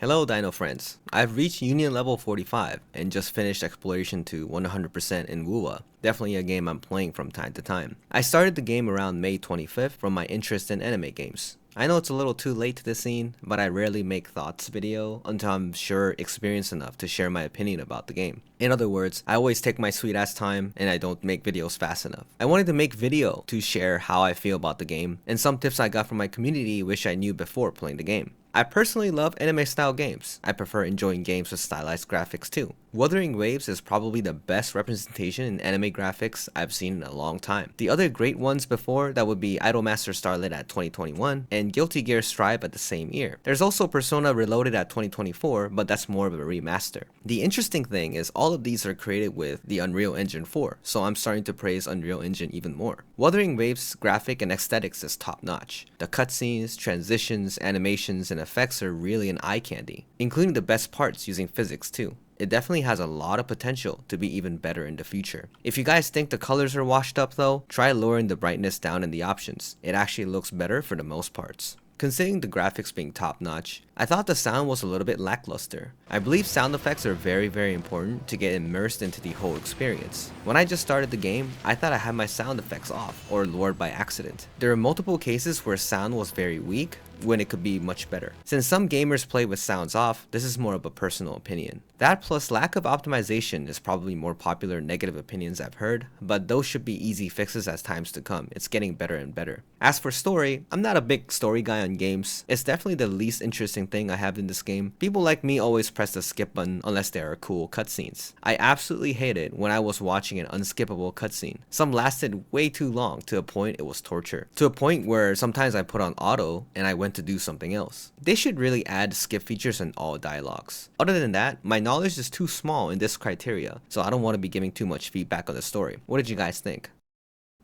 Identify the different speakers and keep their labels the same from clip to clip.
Speaker 1: Hello Dino friends, I've reached Union level 45 and just finished exploration to 100% in Wuwa, definitely a game I'm playing from time to time. I started the game around May 25th from my interest in anime games. I know it's a little too late to this scene, but I rarely make thoughts video until I'm sure experienced enough to share my opinion about the game. In other words, I always take my sweet ass time and I don't make videos fast enough. I wanted to make video to share how I feel about the game and some tips I got from my community which I knew before playing the game. I personally love anime style games. I prefer enjoying games with stylized graphics too. Wuthering Waves is probably the best representation in anime graphics I've seen in a long time. The other great ones before that would be Idolmaster Starlit at 2021 and Guilty Gear Strive at the same year. There's also Persona Reloaded at 2024, but that's more of a remaster. The interesting thing is all of these are created with the Unreal Engine 4, so I'm starting to praise Unreal Engine even more. Wuthering Waves' graphic and aesthetics is top notch. The cutscenes, transitions, animations, and effects are really an eye candy, including the best parts using physics too. It definitely has a lot of potential to be even better in the future. If you guys think the colors are washed up though, try lowering the brightness down in the options. It actually looks better for the most parts. Considering the graphics being top notch, I thought the sound was a little bit lackluster. I believe sound effects are very important to get immersed into the whole experience. When I just started the game, I thought I had my sound effects off or lowered by accident. There are multiple cases where sound was very weak when it could be much better. Since some gamers play with sounds off, this is more of a personal opinion. That plus lack of optimization is probably more popular negative opinions I've heard, but those should be easy fixes as times to come. It's getting better and better. As for story, I'm not a big story guy on games. It's definitely the least interesting thing I have in this game. People like me always press the skip button unless there are cool cutscenes. I absolutely hate it when I was watching an unskippable cutscene. Some lasted way too long to a point it was torture. To a point where sometimes I put on auto and I went to do something else. They should really add skip features in all dialogues. Other than that, my knowledge is too small in this criteria, so I don't want to be giving too much feedback on the story. What did you guys think?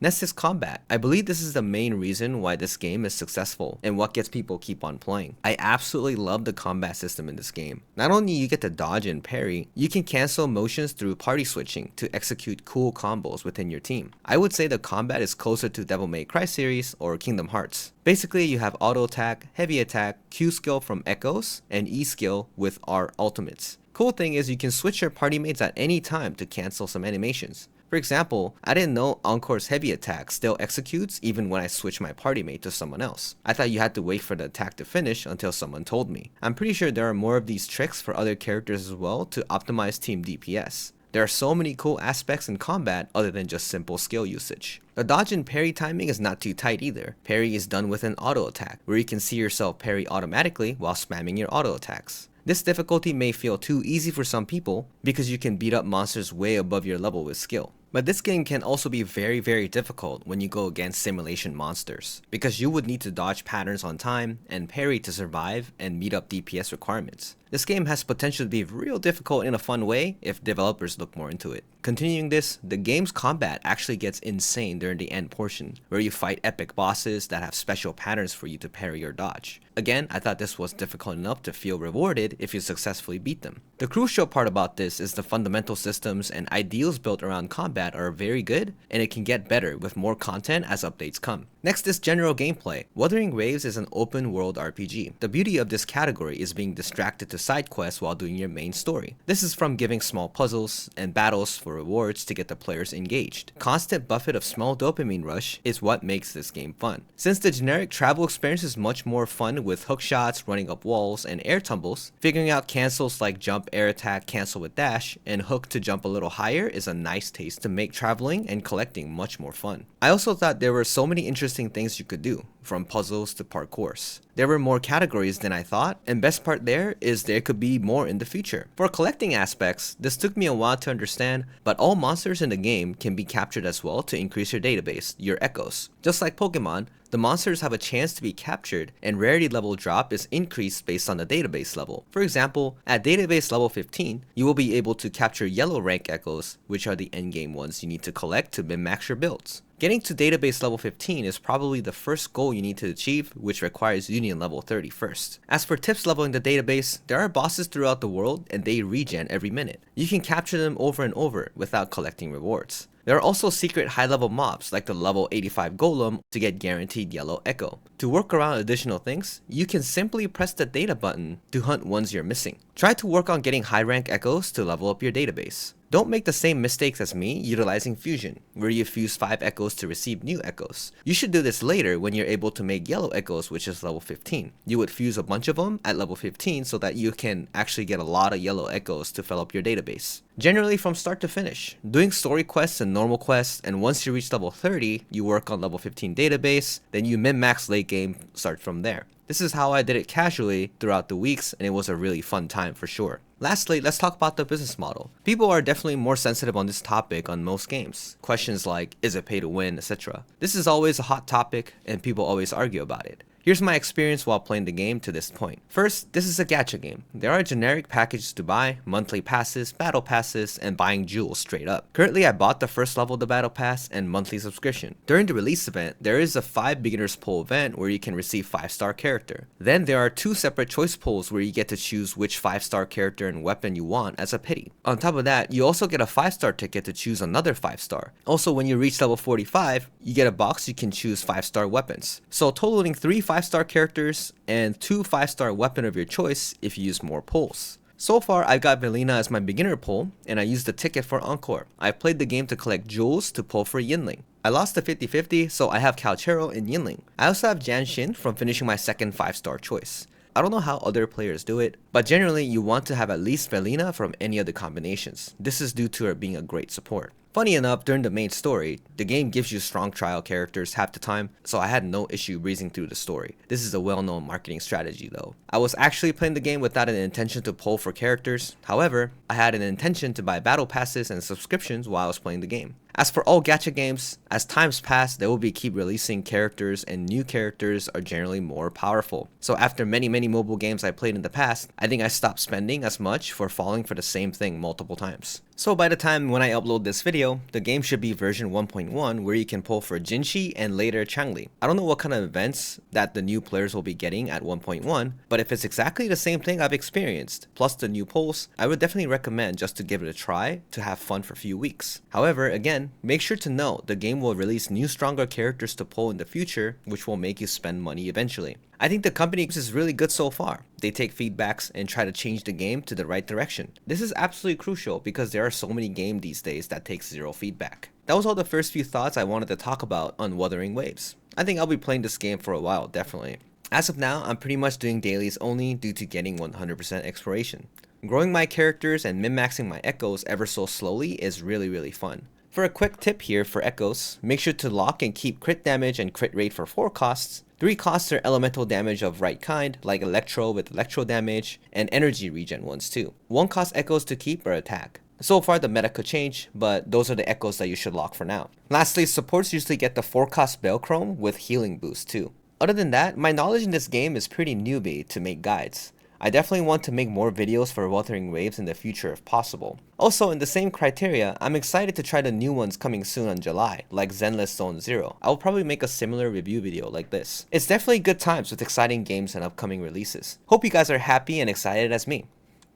Speaker 1: Next is combat. I believe this is the main reason why this game is successful and what gets people keep on playing. I absolutely love the combat system in this game. Not only you get to dodge and parry, you can cancel motions through party switching to execute cool combos within your team. I would say the combat is closer to Devil May Cry series or Kingdom Hearts. Basically, you have auto attack, heavy attack, Q skill from echoes, and E skill with R ultimates. Cool thing is you can switch your party mates at any time to cancel some animations. For example, I didn't know Encore's heavy attack still executes even when I switch my party mate to someone else. I thought you had to wait for the attack to finish until someone told me. I'm pretty sure there are more of these tricks for other characters as well to optimize team DPS. There are so many cool aspects in combat other than just simple skill usage. The dodge and parry timing is not too tight either. Parry is done with an auto attack, where you can see yourself parry automatically while spamming your auto attacks. This difficulty may feel too easy for some people because you can beat up monsters way above your level with skill. But this game can also be very difficult when you go against simulation monsters, because you would need to dodge patterns on time and parry to survive and meet up DPS requirements. This game has potential to be real difficult in a fun way if developers look more into it. Continuing this, the game's combat actually gets insane during the end portion, where you fight epic bosses that have special patterns for you to parry or dodge. Again, I thought this was difficult enough to feel rewarded if you successfully beat them. The crucial part about this is the fundamental systems and ideals built around combat are very good, and it can get better with more content as updates come. Next is general gameplay. Wuthering Waves is an open world RPG. The beauty of this category is being distracted to side quests while doing your main story. This is from giving small puzzles and battles for rewards to get the players engaged. Constant buffet of small dopamine rush is what makes this game fun. Since the generic travel experience is much more fun with hook shots, running up walls, and air tumbles, figuring out cancels like jump, air attack, cancel with dash, and hook to jump a little higher is a nice taste to make traveling and collecting much more fun. I also thought there were so many interesting things you could do, from puzzles to parkours. There were more categories than I thought, and best part there is there could be more in the future. For collecting aspects, this took me a while to understand, but all monsters in the game can be captured as well to increase your database, your echoes. Just like Pokemon, the monsters have a chance to be captured, and rarity level drop is increased based on the database level. For example, at database level 15, you will be able to capture yellow rank echoes, which are the endgame ones you need to collect to min-max your builds. Getting to database level 15 is probably the first goal you need to achieve, which requires Union level 30 first. As for tips leveling the database, there are bosses throughout the world and they regen every minute. You can capture them over and over without collecting rewards. There are also secret high-level mobs like the level 85 golem to get guaranteed yellow echo. To work around additional things, you can simply press the data button to hunt ones you're missing. Try to work on getting high rank echoes to level up your database. Don't make the same mistakes as me utilizing fusion, where you fuse 5 echoes to receive new echoes. You should do this later when you're able to make yellow echoes, which is level 15. You would fuse a bunch of them at level 15 so that you can actually get a lot of yellow echoes to fill up your database. Generally from start to finish, doing story quests and normal quests, and once you reach level 30, you work on level 15 database, then you min-max late game, start from there. This is how I did it casually throughout the weeks, and it was a really fun time for sure. Lastly, let's talk about the business model. People are definitely more sensitive on this topic on most games. Questions like, is it pay to win, etc. This is always a hot topic, and people always argue about it. Here's my experience while playing the game to this point. First, this is a gacha game. There are generic packages to buy, monthly passes, battle passes, and buying jewels straight up. Currently, I bought the first level of the battle pass and monthly subscription. During the release event, there is a 5 beginners pool event where you can receive 5-star character. Then there are 2 separate choice pools where you get to choose which 5-star character and weapon you want as a pity. On top of that, you also get a 5-star ticket to choose another 5-star. Also, when you reach level 45, you get a box you can choose 5-star weapons. So totaling 3 5-star characters and 2 5-star weapon of your choice if you use more pulls. So far, I've got Velina as my beginner pull, and I used the ticket for Encore. I played the game to collect jewels to pull for Yinling. I lost to 50-50, so I have Calchero and Yinling. I also have Janshin from finishing my second 5-star choice. I don't know how other players do it, but generally you want to have at least Velina from any of the combinations. This is due to her being a great support. Funny enough, during the main story, the game gives you strong trial characters half the time, so I had no issue breezing through the story. This is a well-known marketing strategy though. I was actually playing the game without an intention to pull for characters. However, I had an intention to buy battle passes and subscriptions while I was playing the game. As for all gacha games, as times pass, they will keep releasing characters, and new characters are generally more powerful. So after many mobile games I played in the past, I think I stopped spending as much for falling for the same thing multiple times. So by the time when I upload this video, the game should be version 1.1 where you can pull for Jinshi and later Changli. I don't know what kind of events that the new players will be getting at 1.1, but if it's exactly the same thing I've experienced, plus the new pulls, I would definitely recommend just to give it a try to have fun for a few weeks. However, again, make sure to know the game will release new stronger characters to pull in the future, which will make you spend money eventually. I think the company is really good so far. They take feedbacks and try to change the game to the right direction. This is absolutely crucial because there are so many games these days that take 0 feedback. That was all the first few thoughts I wanted to talk about on Wuthering Waves. I think I'll be playing this game for a while, definitely. As of now, I'm pretty much doing dailies only due to getting 100% exploration. Growing my characters and min-maxing my echoes ever so slowly is really fun. For a quick tip here for echoes, make sure to lock and keep crit damage and crit rate for 4 costs. 3 costs are elemental damage of right kind, like Electro with Electro damage, and energy regen ones too. 1 cost echoes to keep or attack. So far the meta could change, but those are the echoes that you should lock for now. Lastly, supports usually get the 4 cost Belchrome with healing boost too. Other than that, my knowledge in this game is pretty newbie to make guides. I definitely want to make more videos for Wuthering Waves in the future if possible. Also, in the same criteria, I'm excited to try the new ones coming soon in July, like Zenless Zone Zero. I will probably make a similar review video like this. It's definitely good times with exciting games and upcoming releases. Hope you guys are happy and excited as me.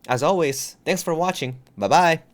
Speaker 1: As always, thanks for watching. Bye bye!